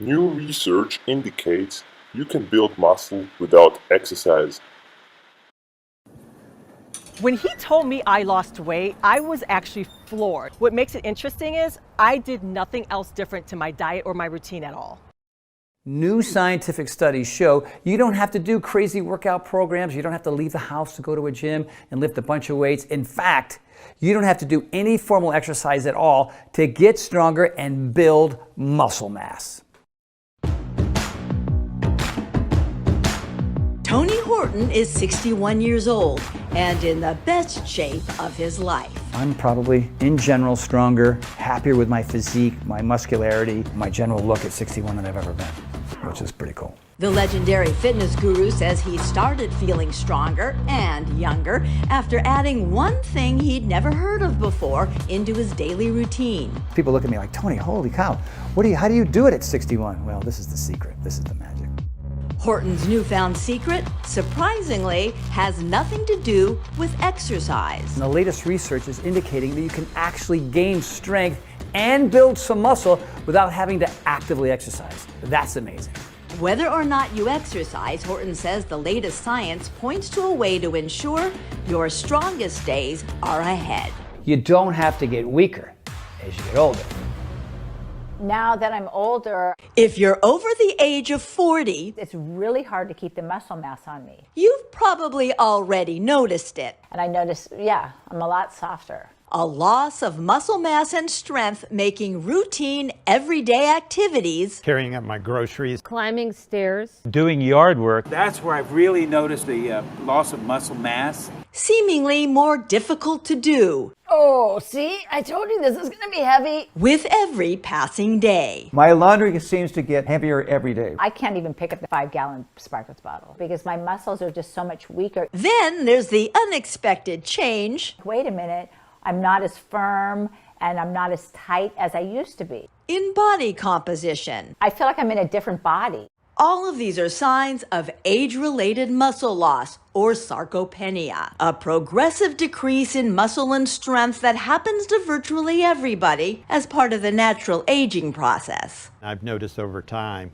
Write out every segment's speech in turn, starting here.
New research indicates you can build muscle without exercise. When he told me I lost weight, I was actually floored. What makes it interesting is I did nothing else different to my diet or my routine at all. New scientific studies show you don't have to do crazy workout programs. You don't have to leave the house to go to a gym and lift a bunch of weights. In fact, you don't have to do any formal exercise at all to get stronger and build muscle mass. Tony Horton is 61 years old and in the best shape of his life. I'm probably, in general, stronger, happier with my physique, my muscularity, my general look at 61 than I've ever been, which is pretty cool. The legendary fitness guru says he started feeling stronger and younger after adding one thing he'd never heard of before into his daily routine. People look at me like, Tony, holy cow, how do you do it at 61? Well, this is the secret. This is the magic. Horton's newfound secret, surprisingly, has nothing to do with exercise. And the latest research is indicating that you can actually gain strength and build some muscle without having to actively exercise. That's amazing. Whether or not you exercise, Horton says the latest science points to a way to ensure your strongest days are ahead. You don't have to get weaker as you get older. Now that I'm older, if you're over the age of 40, it's really hard to keep the muscle mass on me. You've probably already noticed it. And I noticed, yeah, I'm a lot softer. A loss of muscle mass and strength making routine everyday activities, carrying up my groceries, climbing stairs, doing yard work. That's where I've really noticed the loss of muscle mass. Seemingly more difficult to do. Oh, see, I told you this is going to be heavy. With every passing day. My laundry seems to get heavier every day. I can't even pick up the 5-gallon Sparkletts bottle because my muscles are just so much weaker. Then there's the unexpected change. Wait a minute, I'm not as firm and I'm not as tight as I used to be. In body composition. I feel like I'm in a different body. All of these are signs of age-related muscle loss, or sarcopenia, a progressive decrease in muscle and strength that happens to virtually everybody as part of the natural aging process. I've noticed over time,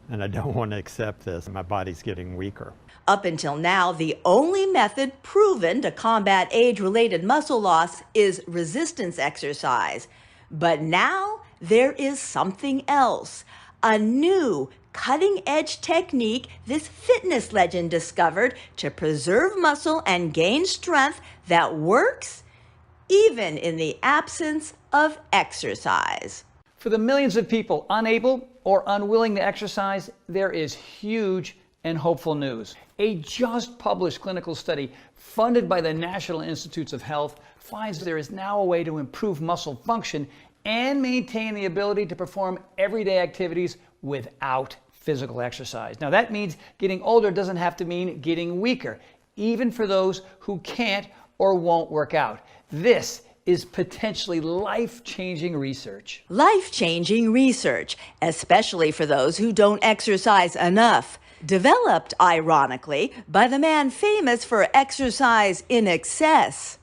and I don't want to accept this, my body's getting weaker. Up until now, the only method proven to combat age-related muscle loss is resistance exercise. But now there is something else, a new cutting-edge technique this fitness legend discovered to preserve muscle and gain strength that works even in the absence of exercise. For the millions of people unable or unwilling to exercise, there is huge and hopeful news. A just published clinical study funded by the National Institutes of Health finds there is now a way to improve muscle function and maintain the ability to perform everyday activities without physical exercise. Now that means getting older doesn't have to mean getting weaker, even for those who can't or won't work out. This is potentially life-changing research. Life-changing research, especially for those who don't exercise enough. Developed, ironically, by the man famous for exercise in excess.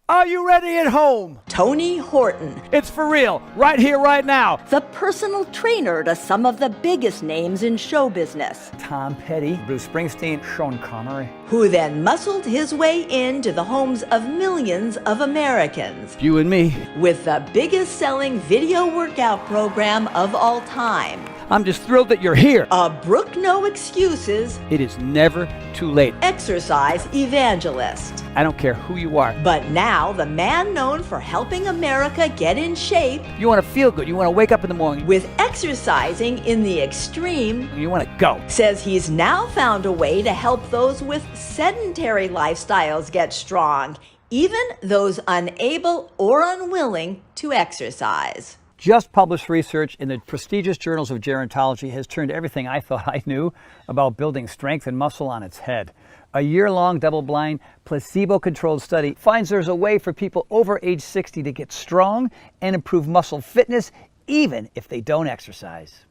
Are you ready at home? Tony Horton. It's for real, right here, right now. The personal trainer to some of the biggest names in show business. Tom Petty, Bruce Springsteen, Sean Connery. Who then muscled his way into the homes of millions of Americans. You and me. With the biggest selling video workout program of all time. I'm just thrilled that you're here. A Brook No Excuses. It is never too late. Exercise evangelist. I don't care who you are. But now the man known for helping America get in shape. You want to feel good. You want to wake up in the morning. With exercising in the extreme. You want to go. Says he's now found a way to help those with sedentary lifestyles get strong. Even those unable or unwilling to exercise. Just published research in the prestigious journals of gerontology has turned everything I thought I knew about building strength and muscle on its head. A year-long double-blind, placebo-controlled study finds there's a way for people over age 60 to get strong and improve muscle fitness even if they don't exercise.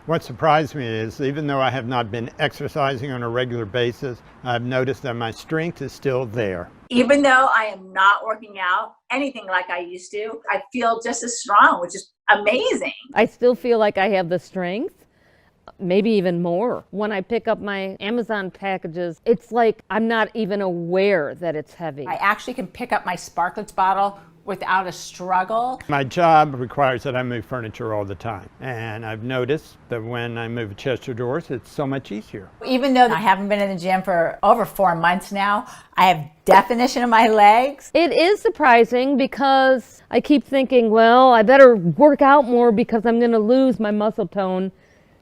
What surprised me is, even though I have not been exercising on a regular basis, I've noticed that my strength is still there. Even though I am not working out anything like I used to, I feel just as strong, which is amazing. I still feel like I have the strength, maybe even more. When I pick up my Amazon packages, it's like I'm not even aware that it's heavy. I actually can pick up my Sparkletts bottle without a struggle. My job requires that I move furniture all the time, and I've noticed that when I move chest of drawers, it's so much easier. Even though I haven't been in the gym for over 4 months now, I have definition in my legs. It is surprising because I keep thinking, well, I better work out more because I'm going to lose my muscle tone,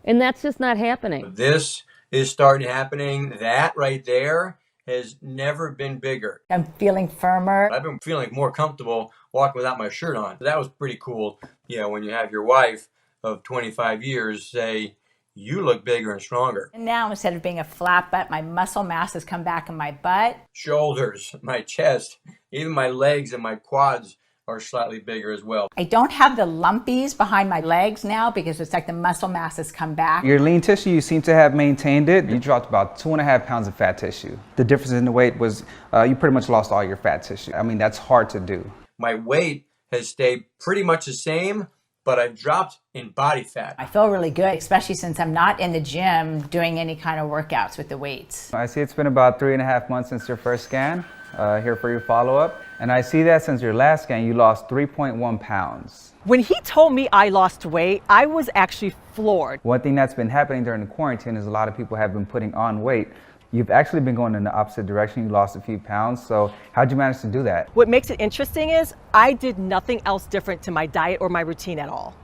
and that's just not happening. This is starting happening. That right there has never been bigger. I'm feeling firmer. I've been feeling more comfortable walking without my shirt on. That was pretty cool. You know, when you have your wife of 25 years say, you look bigger and stronger. And now instead of being a flat butt, my muscle mass has come back in my butt. Shoulders, my chest, even my legs and my quads are slightly bigger as well. I don't have the lumpies behind my legs now because it's like the muscle mass has come back. Your lean tissue, you seem to have maintained it. You dropped about 2.5 pounds of fat tissue. The difference in the weight was you pretty much lost all your fat tissue. I mean, that's hard to do. My weight has stayed pretty much the same, but I've dropped in body fat. I feel really good, especially since I'm not in the gym doing any kind of workouts with the weights. I see it's been about 3.5 months since your first scan. Here for your follow-up. And I see that since your last scan, you lost 3.1 pounds. When he told me I lost weight, I was actually floored. One thing that's been happening during the quarantine is a lot of people have been putting on weight. You've actually been going in the opposite direction. You lost a few pounds. So how'd you manage to do that? What makes it interesting is I did nothing else different to my diet or my routine at all.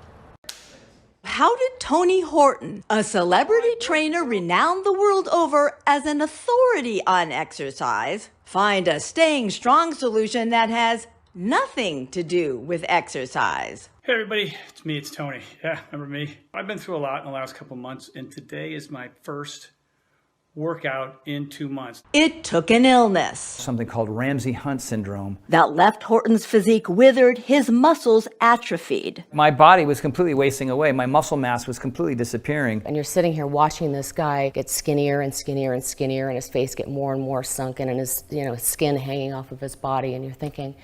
How did Tony Horton, a celebrity trainer renowned the world over as an authority on exercise, find a staying strong solution that has nothing to do with exercise? Hey everybody, it's Tony. Yeah, remember me? I've been through a lot in the last couple months, and today is my first workout in 2 months. It took an illness. Something called Ramsay-Hunt syndrome. That left Horton's physique withered, his muscles atrophied. My body was completely wasting away. My muscle mass was completely disappearing. And you're sitting here watching this guy get skinnier and skinnier and skinnier, and his face get more and more sunken, and his skin hanging off of his body, and you're thinking,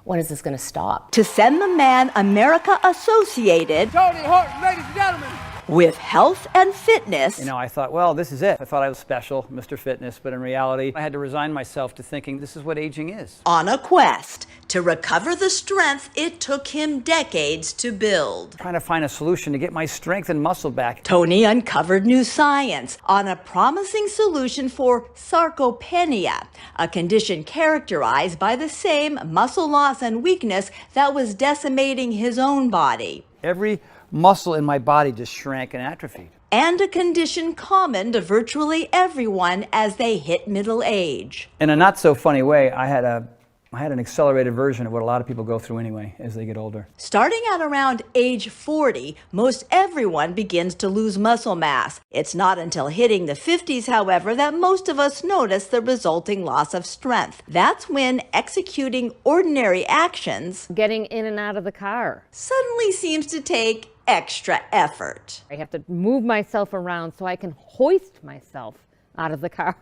when is this going to stop? To send the man America associated, Tony Horton, ladies and gentlemen, with health and fitness. I thought, well, this is it. I thought I was special, Mr. Fitness, but in reality, I had to resign myself to thinking this is what aging is. On a quest to recover the strength it took him decades to build. Trying to find a solution to get my strength and muscle back. Tony uncovered new science on a promising solution for sarcopenia, a condition characterized by the same muscle loss and weakness that was decimating his own body. Every muscle in my body just shrank and atrophied. And a condition common to virtually everyone as they hit middle age. In a not so funny way, I had an accelerated version of what a lot of people go through anyway as they get older. Starting at around age 40, most everyone begins to lose muscle mass. It's not until hitting the 50s, however, that most of us notice the resulting loss of strength. That's when executing ordinary actions, Getting in and out of the car, suddenly seems to take extra effort. I have to move myself around so I can hoist myself out of the car.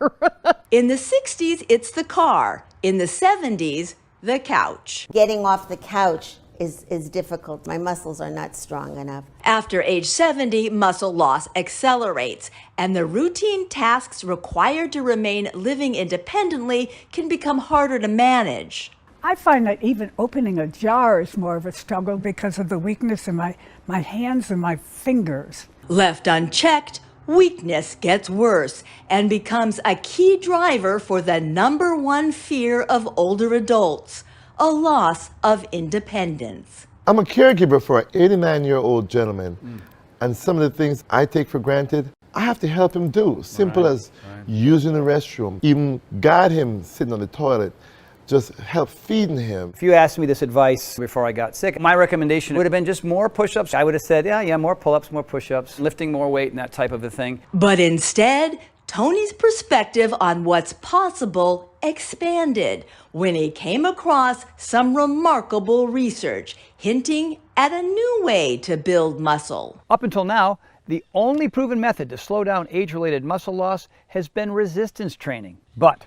In the 60s, it's the car. In the 70s, the couch. Getting off the couch is difficult. My muscles are not strong enough. After age 70, muscle loss accelerates, and the routine tasks required to remain living independently can become harder to manage. I find that even opening a jar is more of a struggle because of the weakness in my hands and my fingers. Left unchecked, weakness gets worse and becomes a key driver for the #1 fear of older adults, a loss of independence. I'm a caregiver for an 89-year-old gentleman, and some of the things I take for granted, I have to help him do. Simple as using the restroom, even guide him sitting on the toilet, just help feeding him. If you asked me this advice before I got sick, my recommendation would have been just more push-ups. I would have said, yeah, more pull-ups, more push-ups, lifting more weight and that type of a thing. But instead, Tony's perspective on what's possible expanded when he came across some remarkable research hinting at a new way to build muscle. Up until now, the only proven method to slow down age-related muscle loss has been resistance training. But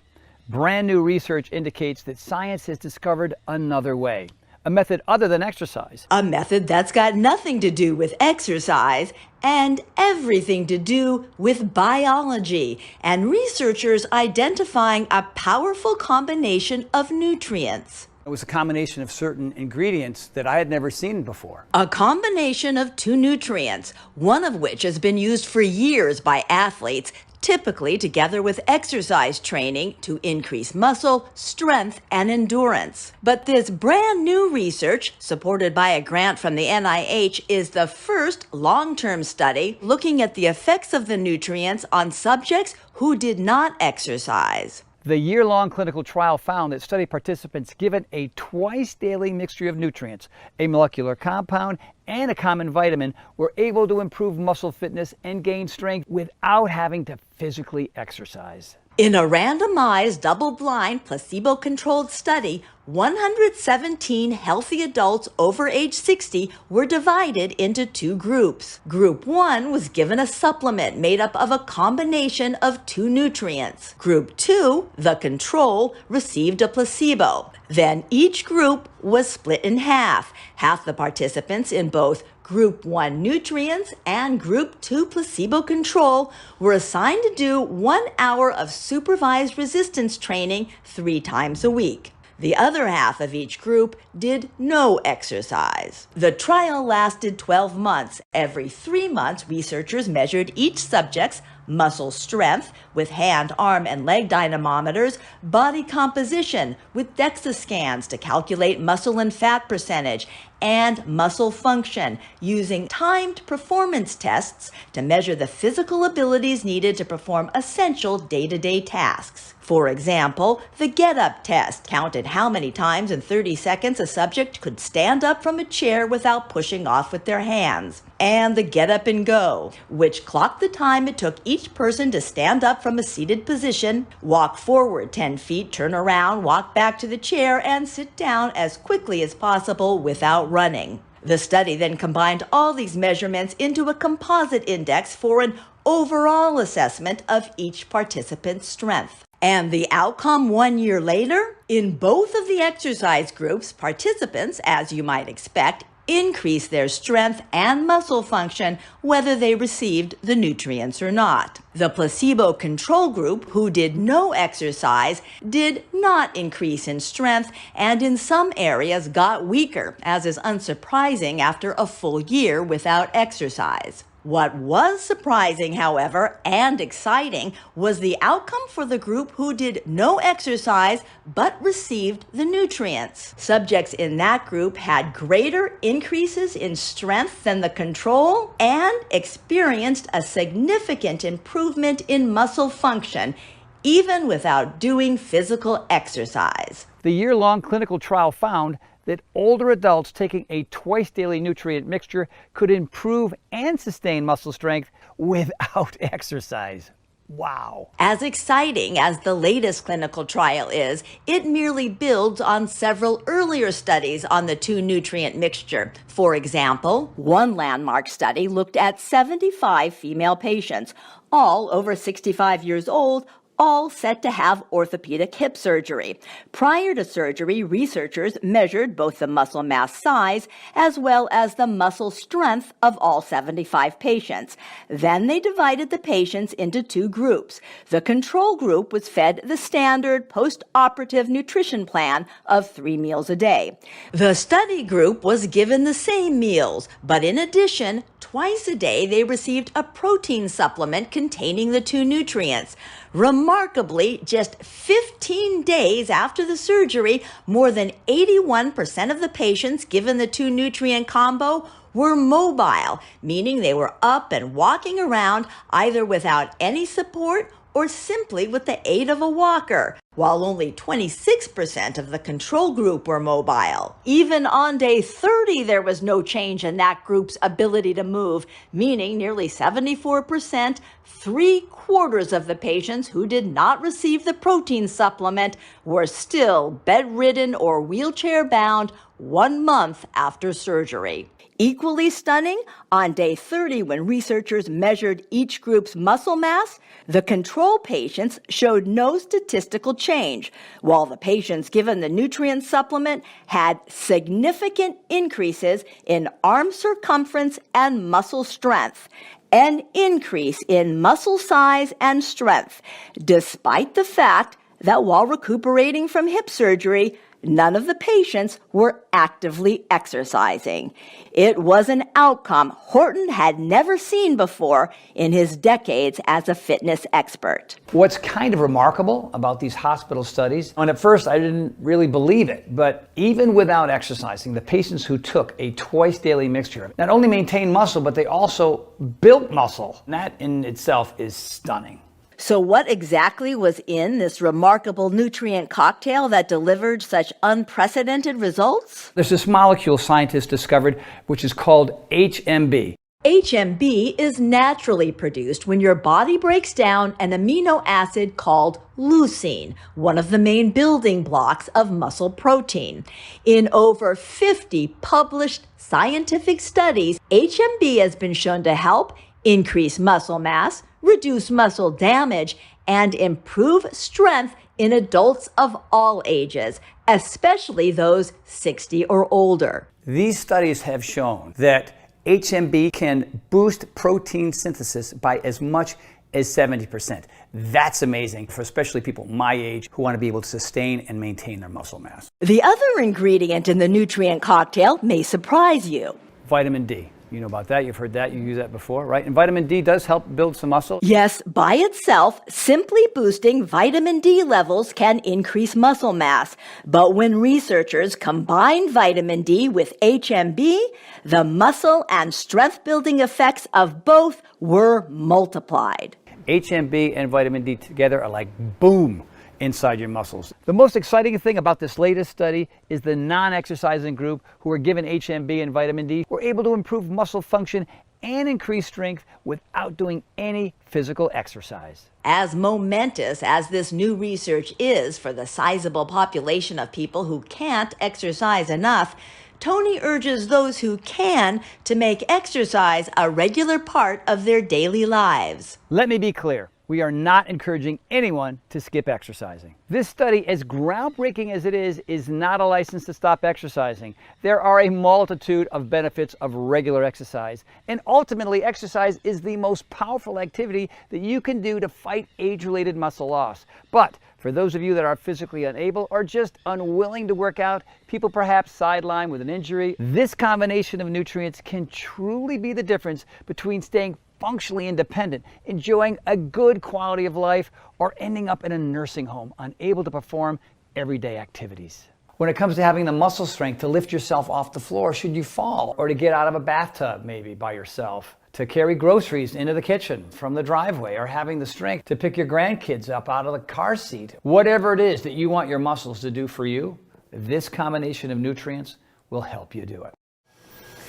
brand new research indicates that science has discovered another way, a method other than exercise. A method that's got nothing to do with exercise and everything to do with biology, and researchers identifying a powerful combination of nutrients. It was a combination of certain ingredients that I had never seen before. A combination of two nutrients, one of which has been used for years by athletes, typically together with exercise training to increase muscle, strength, and endurance. But this brand new research, supported by a grant from the NIH, is the first long-term study looking at the effects of the nutrients on subjects who did not exercise. The year-long clinical trial found that study participants given a twice-daily mixture of nutrients, a molecular compound, and a common vitamin were able to improve muscle fitness and gain strength without having to physically exercise. In a randomized, double-blind, placebo-controlled study, 117 healthy adults over age 60 were divided into two groups. Group 1 was given a supplement made up of a combination of two nutrients. Group 2, the control, received a placebo. Then each group was split in half. Half the participants in both Group 1 nutrients and Group 2 placebo control were assigned to do 1 hour of supervised resistance training 3 times a week. The other half of each group did no exercise. The trial lasted 12 months. Every 3 months, researchers measured each subject's muscle strength with hand, arm, and leg dynamometers, body composition with DEXA scans to calculate muscle and fat percentage, and muscle function using timed performance tests to measure the physical abilities needed to perform essential day-to-day tasks. For example, the get-up test counted how many times in 30 seconds a subject could stand up from a chair without pushing off with their hands. And the get up and go, which clocked the time it took each person to stand up from a seated position, walk forward 10 feet, turn around, walk back to the chair, and sit down as quickly as possible without running. The study then combined all these measurements into a composite index for an overall assessment of each participant's strength. And the outcome 1 year later? In both of the exercise groups, participants, as you might expect, increased their strength and muscle function whether they received the nutrients or not. The placebo control group, who did no exercise, did not increase in strength and in some areas got weaker, as is unsurprising after a full year without exercise. What was surprising, however, and exciting was the outcome for the group who did no exercise but received the nutrients. Subjects in that group had greater increases in strength than the control and experienced a significant improvement in muscle function, even without doing physical exercise. The year-long clinical trial found that older adults taking a twice-daily nutrient mixture could improve and sustain muscle strength without exercise. Wow. As exciting as the latest clinical trial is, it merely builds on several earlier studies on the two nutrient mixture. For example, one landmark study looked at 75 female patients, all over 65 years old, all set to have orthopedic hip surgery. Prior to surgery, researchers measured both the muscle mass size as well as the muscle strength of all 75 patients. Then they divided the patients into two groups. The control group was fed the standard post-operative nutrition plan of 3 meals a day. The study group was given the same meals, but in addition, twice a day they received a protein supplement containing the two nutrients. Remarkably, just 15 days after the surgery, more than 81% of the patients given the two nutrient combo were mobile, meaning they were up and walking around either without any support or simply with the aid of a walker, while only 26% of the control group were mobile. Even on day 30, there was no change in that group's ability to move, meaning nearly 74%, 3/4 of the patients who did not receive the protein supplement were still bedridden or wheelchair-bound 1 month after surgery. Equally stunning, on day 30, when researchers measured each group's muscle mass, the control patients showed no statistical change, while the patients given the nutrient supplement had significant increases in arm circumference and muscle strength, an increase in muscle size and strength, despite the fact that while recuperating from hip surgery, none of the patients were actively exercising. It was an outcome Horton had never seen before in his decades as a fitness expert. What's kind of remarkable about these hospital studies, and at first I didn't really believe it, but even without exercising, the patients who took a twice daily mixture not only maintained muscle, but they also built muscle. And that in itself is stunning. So what exactly was in this remarkable nutrient cocktail that delivered such unprecedented results? There's this molecule scientists discovered, which is called HMB. HMB is naturally produced when your body breaks down an amino acid called leucine, one of the main building blocks of muscle protein. In over 50 published scientific studies, HMB has been shown to help increase muscle mass, reduce muscle damage, and improve strength in adults of all ages, especially those 60 or older. These studies have shown that HMB can boost protein synthesis by as much as 70%. That's amazing for especially people my age who want to be able to sustain and maintain their muscle mass. The other ingredient in the nutrient cocktail may surprise you. Vitamin D. You know about that, you've heard that, you used that before, right? And vitamin D does help build some muscle. Yes, by itself, simply boosting vitamin D levels can increase muscle mass. But when researchers combined vitamin D with HMB, the muscle and strength building effects of both were multiplied. HMB and vitamin D together are like boom inside your muscles. The most exciting thing about this latest study is the non-exercising group who were given HMB and vitamin D were able to improve muscle function and increase strength without doing any physical exercise. As momentous as this new research is for the sizable population of people who can't exercise enough, Tony urges those who can to make exercise a regular part of their daily lives. Let me be clear. We are not encouraging anyone to skip exercising. This study, as groundbreaking as it is not a license to stop exercising. There are a multitude of benefits of regular exercise, and ultimately exercise is the most powerful activity that you can do to fight age-related muscle loss. But for those of you that are physically unable or just unwilling to work out, people perhaps sidelined with an injury, this combination of nutrients can truly be the difference between staying functionally independent, enjoying a good quality of life, or ending up in a nursing home, unable to perform everyday activities. When it comes to having the muscle strength to lift yourself off the floor should you fall, or to get out of a bathtub maybe by yourself, to carry groceries into the kitchen from the driveway, or having the strength to pick your grandkids up out of the car seat, whatever it is that you want your muscles to do for you, this combination of nutrients will help you do it.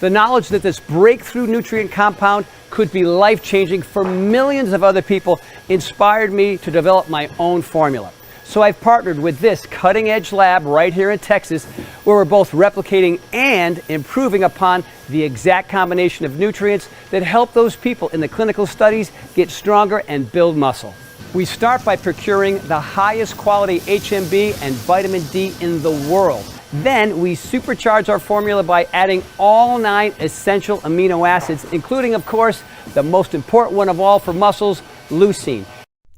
The knowledge that this breakthrough nutrient compound could be life-changing for millions of other people inspired me to develop my own formula. So I've partnered with this cutting-edge lab right here in Texas, where we're both replicating and improving upon the exact combination of nutrients that help those people in the clinical studies get stronger and build muscle. We start by procuring the highest quality HMB and vitamin D in the world. Then we supercharge our formula by adding all 9 essential amino acids, including, of course, the most important one of all for muscles, leucine.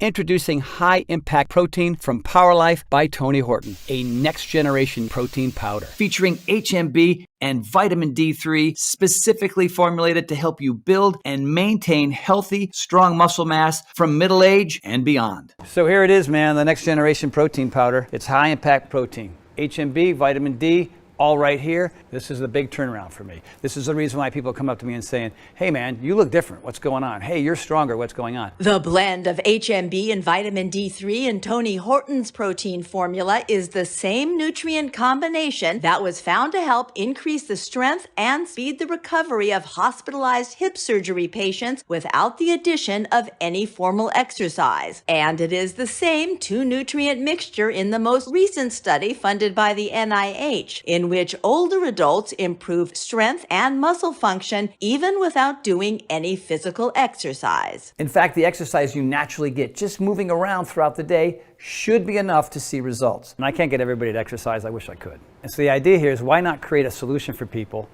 Introducing high-impact protein from PowerLife by Tony Horton, a next-generation protein powder featuring HMB and vitamin D3, specifically formulated to help you build and maintain healthy, strong muscle mass from middle age and beyond. So here it is, man, the next-generation protein powder. It's high-impact protein. HMB, vitamin D, all right here. This is the big turnaround for me. This is the reason why people come up to me and saying, hey man, you look different. What's going on? Hey, you're stronger. What's going on? The blend of HMB and vitamin D3 in Tony Horton's protein formula is the same nutrient combination that was found to help increase the strength and speed the recovery of hospitalized hip surgery patients without the addition of any formal exercise. And it is the same 2-nutrient mixture in the most recent study funded by the NIH, in in which older adults improve strength and muscle function even without doing any physical exercise. In fact, the exercise you naturally get just moving around throughout the day should be enough to see results. And I can't get everybody to exercise. I wish I could. And so the idea here is, why not create a solution for people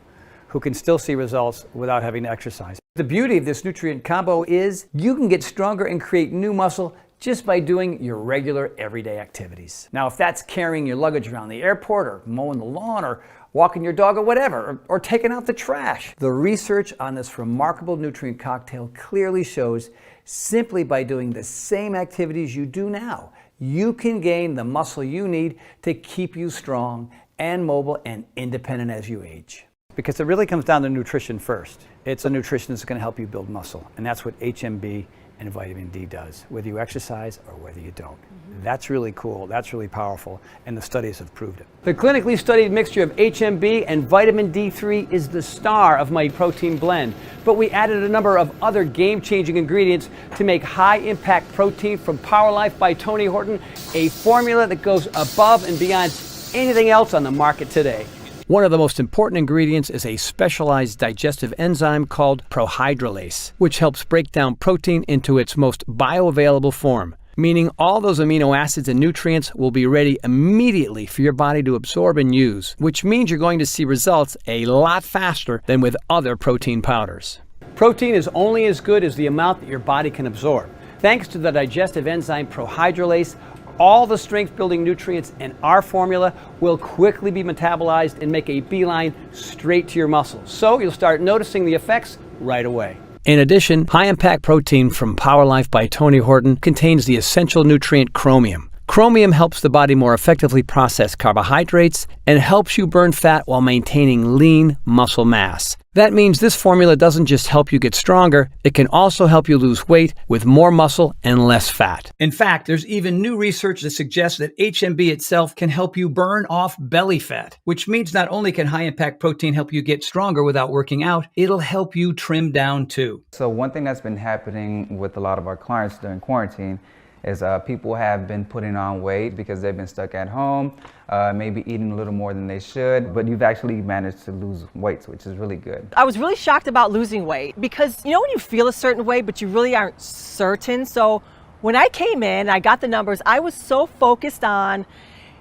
who can still see results without having to exercise? The beauty of this nutrient combo is you can get stronger and create new muscle just by doing your regular everyday activities. Now, if that's carrying your luggage around the airport, or mowing the lawn, or walking your dog, or whatever, or taking out the trash, the research on this remarkable nutrient cocktail clearly shows simply by doing the same activities you do now, you can gain the muscle you need to keep you strong and mobile and independent as you age. Because it really comes down to nutrition first. It's a nutrition that's going to help you build muscle, and that's what HMB and vitamin D does, whether you exercise or whether you don't. That's really cool, that's really powerful, and the studies have proved it. The clinically studied mixture of HMB and vitamin D3 is the star of my protein blend, but we added a number of other game-changing ingredients to make high-impact protein from Power Life by Tony Horton, a formula that goes above and beyond anything else on the market today. One of the most important ingredients is a specialized digestive enzyme called prohydrolase, which helps break down protein into its most bioavailable form, meaning all those amino acids and nutrients will be ready immediately for your body to absorb and use, which means you're going to see results a lot faster than with other protein powders. Protein is only as good as the amount that your body can absorb. Thanks to the digestive enzyme prohydrolase, all the strength-building nutrients in our formula will quickly be metabolized and make a beeline straight to your muscles. So you'll start noticing the effects right away. In addition, high-impact protein from Power Life by Tony Horton contains the essential nutrient chromium. Chromium helps the body more effectively process carbohydrates and helps you burn fat while maintaining lean muscle mass. That means this formula doesn't just help you get stronger, it can also help you lose weight with more muscle and less fat. In fact, there's even new research that suggests that HMB itself can help you burn off belly fat, which means not only can high-impact protein help you get stronger without working out, it'll help you trim down too. So one thing that's been happening with a lot of our clients during quarantine is people have been putting on weight because they've been stuck at home, maybe eating a little more than they should, but you've actually managed to lose weight, which is really good. I was really shocked about losing weight because, you know, when you feel a certain way, but you really aren't certain. So when I came in, I got the numbers, I was so focused on,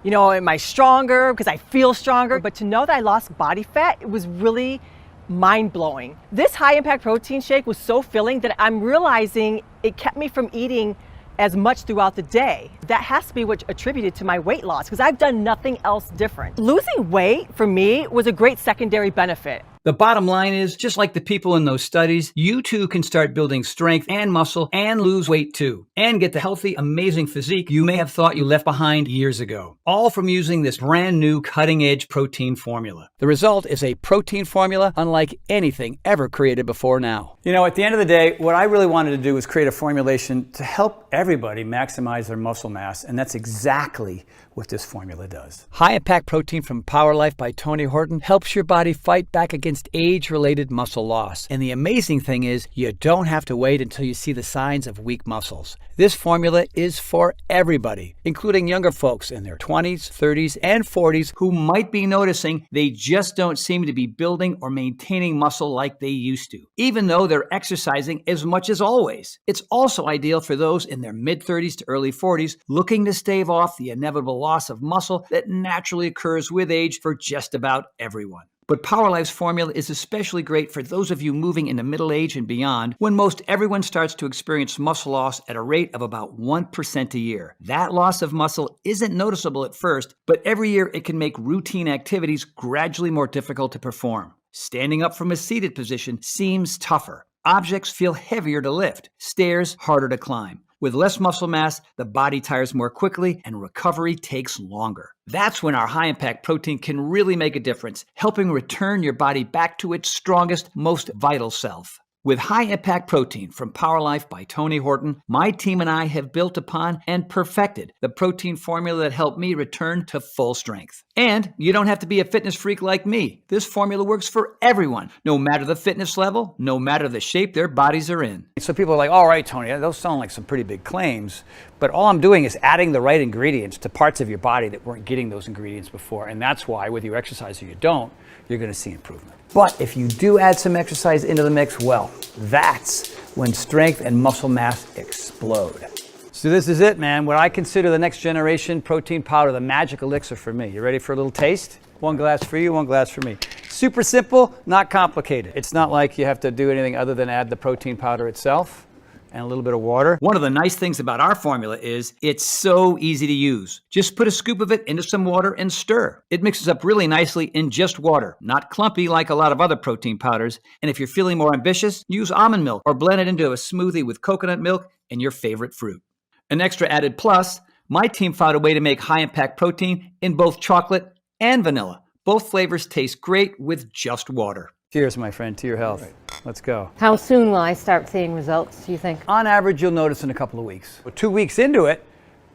you know, am I stronger because I feel stronger? But to know that I lost body fat, it was really mind-blowing. This high-impact protein shake was so filling that I'm realizing it kept me from eating as much throughout the day. That has to be what attributed to my weight loss because I've done nothing else different. Losing weight for me was a great secondary benefit. The bottom line is, just like the people in those studies, you too can start building strength and muscle and lose weight too, and get the healthy, amazing physique you may have thought you left behind years ago, all from using this brand new cutting-edge protein formula. The result is a protein formula unlike anything ever created before now. You know, at the end of the day, what I really wanted to do was create a formulation to help everybody maximize their muscle mass, and that's exactly what this formula does. High-impact protein from Power Life by Tony Horton helps your body fight back against age-related muscle loss. And the amazing thing is, you don't have to wait until you see the signs of weak muscles. This formula is for everybody, including younger folks in their 20s, 30s, and 40s who might be noticing they just don't seem to be building or maintaining muscle like they used to, even though they're exercising as much as always. It's also ideal for those in their mid-30s to early 40s looking to stave off the inevitable loss of muscle that naturally occurs with age for just about everyone. But Power Life's formula is especially great for those of you moving into middle age and beyond, when most everyone starts to experience muscle loss at a rate of about 1% a year. That loss of muscle isn't noticeable at first, but every year it can make routine activities gradually more difficult to perform. Standing up from a seated position seems tougher. Objects feel heavier to lift. Stairs harder to climb. With less muscle mass, the body tires more quickly and recovery takes longer. That's when our high-impact protein can really make a difference, helping return your body back to its strongest, most vital self. With High Impact Protein from Power Life by Tony Horton, my team and I have built upon and perfected the protein formula that helped me return to full strength. And you don't have to be a fitness freak like me. This formula works for everyone, no matter the fitness level, no matter the shape their bodies are in. So people are like, all right, Tony, those sound like some pretty big claims, but all I'm doing is adding the right ingredients to parts of your body that weren't getting those ingredients before. And that's why, whether you exercise or you don't, you're going to see improvement. But if you do add some exercise into the mix, well, that's when strength and muscle mass explode. So this is it, man. What I consider the next generation protein powder, the magic elixir for me. You ready for a little taste? One glass for you, one glass for me. Super simple, not complicated. It's not like you have to do anything other than add the protein powder itself and a little bit of water. One of the nice things about our formula is it's so easy to use. Just put a scoop of it into some water and stir. It mixes up really nicely in just water, not clumpy like a lot of other protein powders. And if you're feeling more ambitious, use almond milk or blend it into a smoothie with coconut milk and your favorite fruit. An extra added plus, my team found a way to make High Impact Protein in both chocolate and vanilla. Both flavors taste great with just water. Cheers, my friend, to your health. Right. Let's go. How soon will I start seeing results, do you think? On average, you'll notice in a couple of weeks. But 2 weeks into it,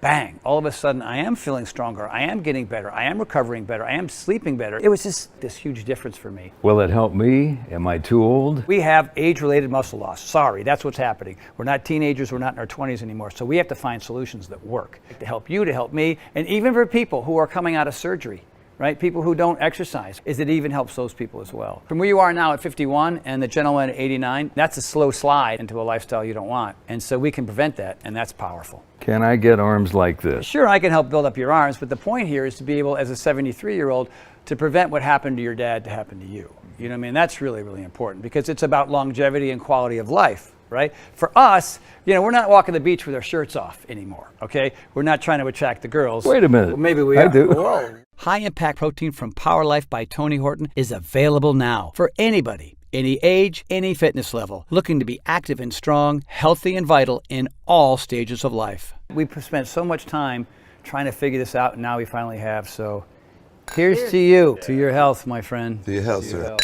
bang, all of a sudden I am feeling stronger, I am getting better, I am recovering better, I am sleeping better. It was just this huge difference for me. Will it help me? Am I too old? We have age-related muscle loss. Sorry, that's what's happening. We're not teenagers, we're not in our 20s anymore. So we have to find solutions that work to help you, to help me, and even for people who are coming out of surgery. Right? People who don't exercise, it even helps those people as well. From where you are now at 51 and the gentleman at 89, that's a slow slide into a lifestyle you don't want. And so we can prevent that, and that's powerful. Can I get arms like this? Sure, I can help build up your arms, but the point here is to be able, as a 73-year-old, to prevent what happened to your dad to happen to you. You know what I mean? That's really, really important because it's about longevity and quality of life. Right? For us, you know, we're not walking the beach with our shirts off anymore, okay? We're not trying to attract the girls. Wait a minute. Well, maybe we I are. do. Whoa. High Impact Protein from Power Life by Tony Horton is available now for anybody, any age, any fitness level, looking to be active and strong, healthy and vital in all stages of life. We've spent so much time trying to figure this out, and now we finally have. So here's to you, to your health, my friend. To your health, sir.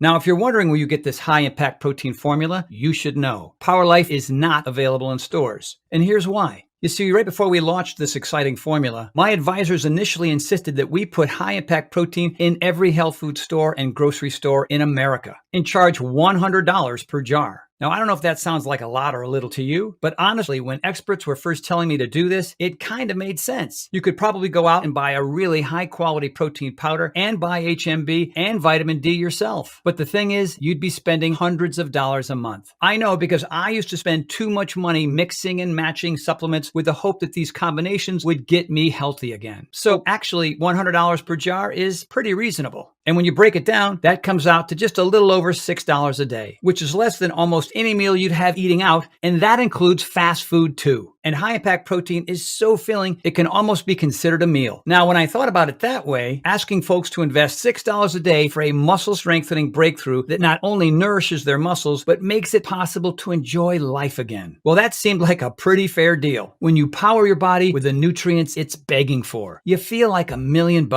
Now, if you're wondering where you get this high-impact protein formula, you should know. Power Life is not available in stores. And here's why. You see, right before we launched this exciting formula, my advisors initially insisted that we put high-impact protein in every health food store and grocery store in America and charge $100 per jar. Now, I don't know if that sounds like a lot or a little to you, but honestly, when experts were first telling me to do this, it kind of made sense. You could probably go out and buy a really high-quality protein powder and buy HMB and vitamin D yourself. But the thing is, you'd be spending hundreds of dollars a month. I know because I used to spend too much money mixing and matching supplements with the hope that these combinations would get me healthy again. So actually, $100 per jar is pretty reasonable. And when you break it down, that comes out to just a little over $6 a day, which is less than almost any meal you'd have eating out, and that includes fast food too. And high-impact protein is so filling, it can almost be considered a meal. Now, when I thought about it that way, asking folks to invest $6 a day for a muscle-strengthening breakthrough that not only nourishes their muscles, but makes it possible to enjoy life again. Well, that seemed like a pretty fair deal. When you power your body with the nutrients it's begging for, you feel like $1 million,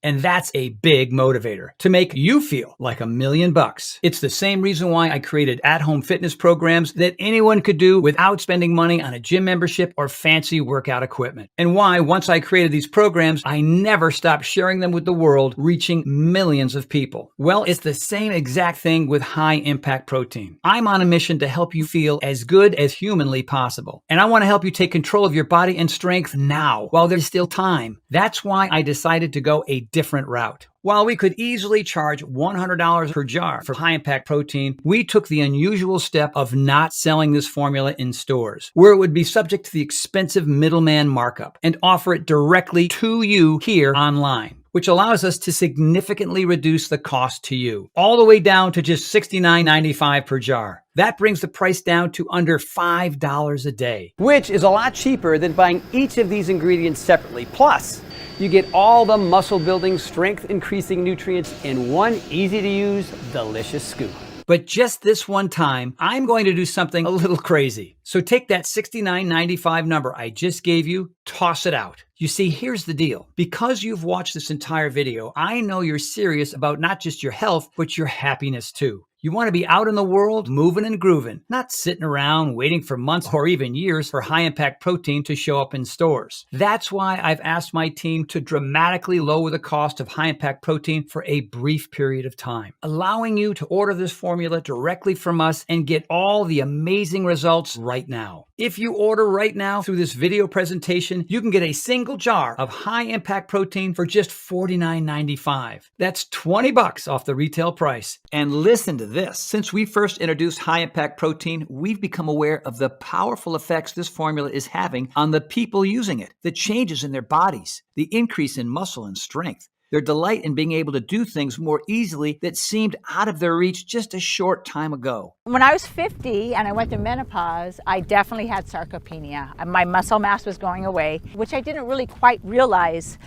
and that's a big motivator to make you feel like $1 million. It's the same reason why I created at-home fitness programs that anyone could do without spending money on a gym membership or fancy workout equipment. And why, once I created these programs, I never stopped sharing them with the world, reaching millions of people. Well, it's the same exact thing with high impact protein. I'm on a mission to help you feel as good as humanly possible. And I want to help you take control of your body and strength now, while there's still time. That's why I decided to go a different route. While we could easily charge $100 per jar for high-impact protein, we took the unusual step of not selling this formula in stores, where it would be subject to the expensive middleman markup, and offer it directly to you here online, which allows us to significantly reduce the cost to you, all the way down to just $69.95 per jar. That brings the price down to under $5 a day, which is a lot cheaper than buying each of these ingredients separately. Plus, you get all the muscle-building, strength-increasing nutrients in one easy-to-use, delicious scoop. But just this one time, I'm going to do something a little crazy. So take that $69.95 number I just gave you, toss it out. You see, here's the deal. Because you've watched this entire video, I know you're serious about not just your health, but your happiness too. You want to be out in the world, moving and grooving, not sitting around waiting for months or even years for high-impact protein to show up in stores. That's why I've asked my team to dramatically lower the cost of high-impact protein for a brief period of time, allowing you to order this formula directly from us and get all the amazing results right now. If you order right now through this video presentation, you can get a single jar of high-impact protein for just $49.95. That's $20 off the retail price. And listen to this. Since we first introduced high-impact protein, we've become aware of the powerful effects this formula is having on the people using it, the changes in their bodies, the increase in muscle and strength, their delight in being able to do things more easily that seemed out of their reach just a short time ago. When I was 50 and I went through menopause, I definitely had sarcopenia. My muscle mass was going away, which I didn't really quite realize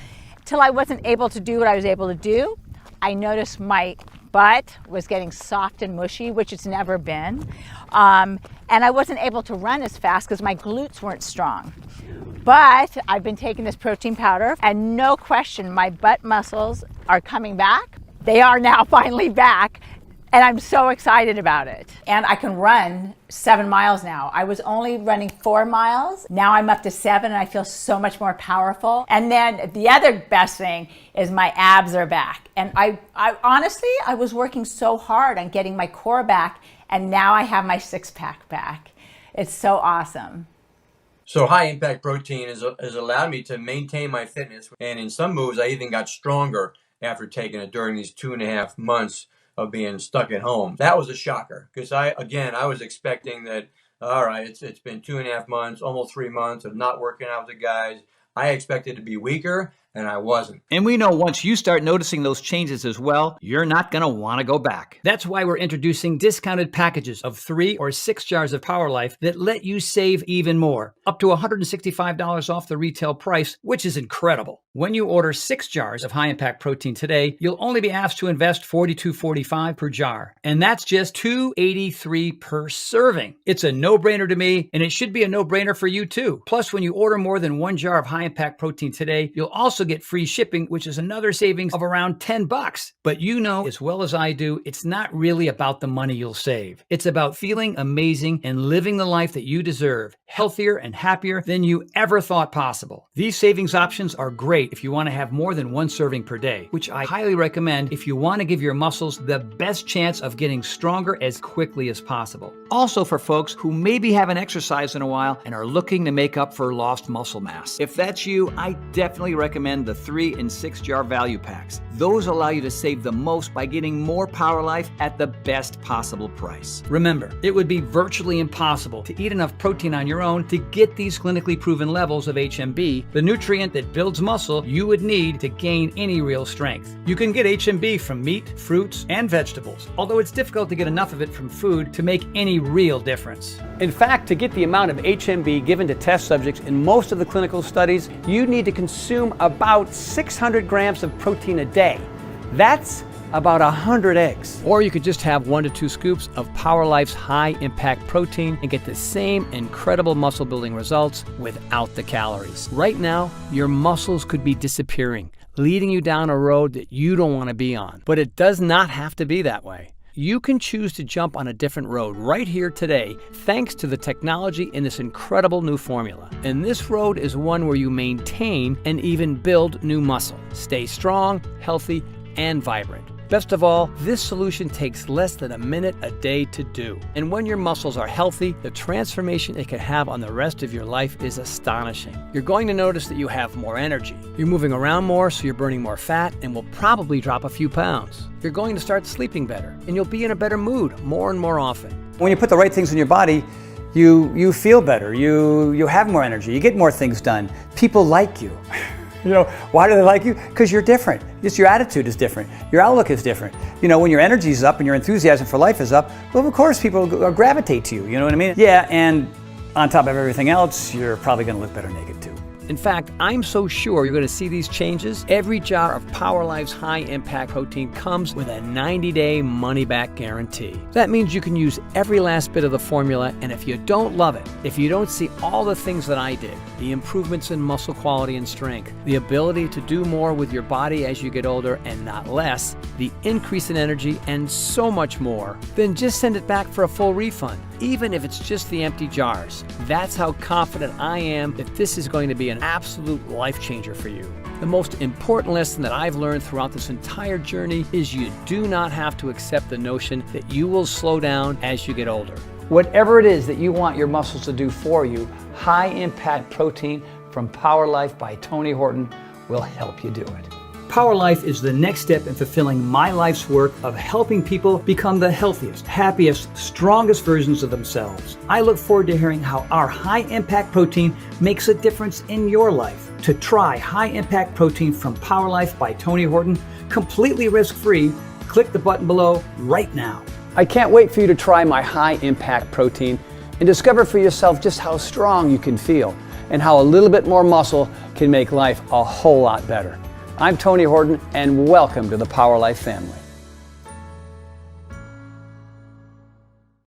till I wasn't able to do what I was able to do. I noticed my butt was getting soft and mushy, which it's never been. And I wasn't able to run as fast because my glutes weren't strong. But I've been taking this protein powder and no question, my butt muscles are coming back. They are now finally back. And I'm so excited about it. And I can run 7 miles now. I was only running 4 miles. Now I'm up to 7 and I feel so much more powerful. And then the other best thing is my abs are back. And I honestly, I was working so hard on getting my core back and now I have my six-pack back. It's so awesome. So high impact protein has allowed me to maintain my fitness. And in some moves, I even got stronger after taking it during these 2.5 months of being stuck at home. That was a shocker because I was expecting that, all right, it's been 2.5 months, almost 3 months of not working out with the guys. I expected to be weaker and I wasn't. And we know once you start noticing those changes as well, you're not going to want to go back. That's why we're introducing discounted packages of 3 or 6 jars of Power Life that let you save even more, up to $165 off the retail price, which is incredible. When you order 6 jars of high-impact protein today, you'll only be asked to invest $42.45 per jar. And that's just $2.83 per serving. It's a no-brainer to me, and it should be a no-brainer for you too. Plus, when you order more than 1 jar of high-impact protein today, you'll also get free shipping, which is another savings of around $10. But you know as well as I do, it's not really about the money you'll save. It's about feeling amazing and living the life that you deserve, healthier and happier than you ever thought possible. These savings options are great if you want to have more than 1 serving per day, which I highly recommend if you want to give your muscles the best chance of getting stronger as quickly as possible. Also for folks who maybe haven't exercised in a while and are looking to make up for lost muscle mass. If that's you, I definitely recommend the 3 and 6 jar value packs. Those allow you to save the most by getting more Power Life at the best possible price. Remember, it would be virtually impossible to eat enough protein on your own to get these clinically proven levels of HMB, the nutrient that builds muscle you would need to gain any real strength. You can get HMB from meat, fruits, and vegetables, although it's difficult to get enough of it from food to make any real difference. In fact, to get the amount of HMB given to test subjects in most of the clinical studies, you need to consume about 600 grams of protein a day. That's about 100 eggs. Or you could just have 1 to 2 scoops of Power Life's high impact protein and get the same incredible muscle building results without the calories. Right now, your muscles could be disappearing, leading you down a road that you don't want to be on. But it does not have to be that way. You can choose to jump on a different road right here today thanks to the technology in this incredible new formula. And this road is one where you maintain and even build new muscle. Stay strong, healthy, and vibrant. Best of all, this solution takes less than a minute a day to do. And when your muscles are healthy, the transformation it can have on the rest of your life is astonishing. You're going to notice that you have more energy. You're moving around more, so you're burning more fat and will probably drop a few pounds. You're going to start sleeping better, and you'll be in a better mood more and more often. When you put the right things in your body, you feel better, you have more energy, you get more things done. People like you. You know, why do they like you? Because you're different. Just your attitude is different. Your outlook is different. You know, when your energy is up and your enthusiasm for life is up, well, of course people gravitate to you. You know what I mean? Yeah, and on top of everything else, you're probably going to look better naked too. In fact, I'm so sure you're going to see these changes. Every jar of Power Life's high impact protein comes with a 90-day money-back guarantee. That means you can use every last bit of the formula, and if you don't love it, if you don't see all the things that I did, the improvements in muscle quality and strength, the ability to do more with your body as you get older and not less, the increase in energy, and so much more, then just send it back for a full refund, even if it's just the empty jars. That's how confident I am that this is going to be an absolute life changer for you. The most important lesson that I've learned throughout this entire journey is you do not have to accept the notion that you will slow down as you get older. Whatever it is that you want your muscles to do for you, high impact protein from Power Life by Tony Horton will help you do it. Power Life is the next step in fulfilling my life's work of helping people become the healthiest, happiest, strongest versions of themselves. I look forward to hearing how our high-impact protein makes a difference in your life. To try high-impact protein from Power Life by Tony Horton, completely risk-free, click the button below right now. I can't wait for you to try my high-impact protein and discover for yourself just how strong you can feel and how a little bit more muscle can make life a whole lot better. I'm Tony Horton, and welcome to the Power Life family.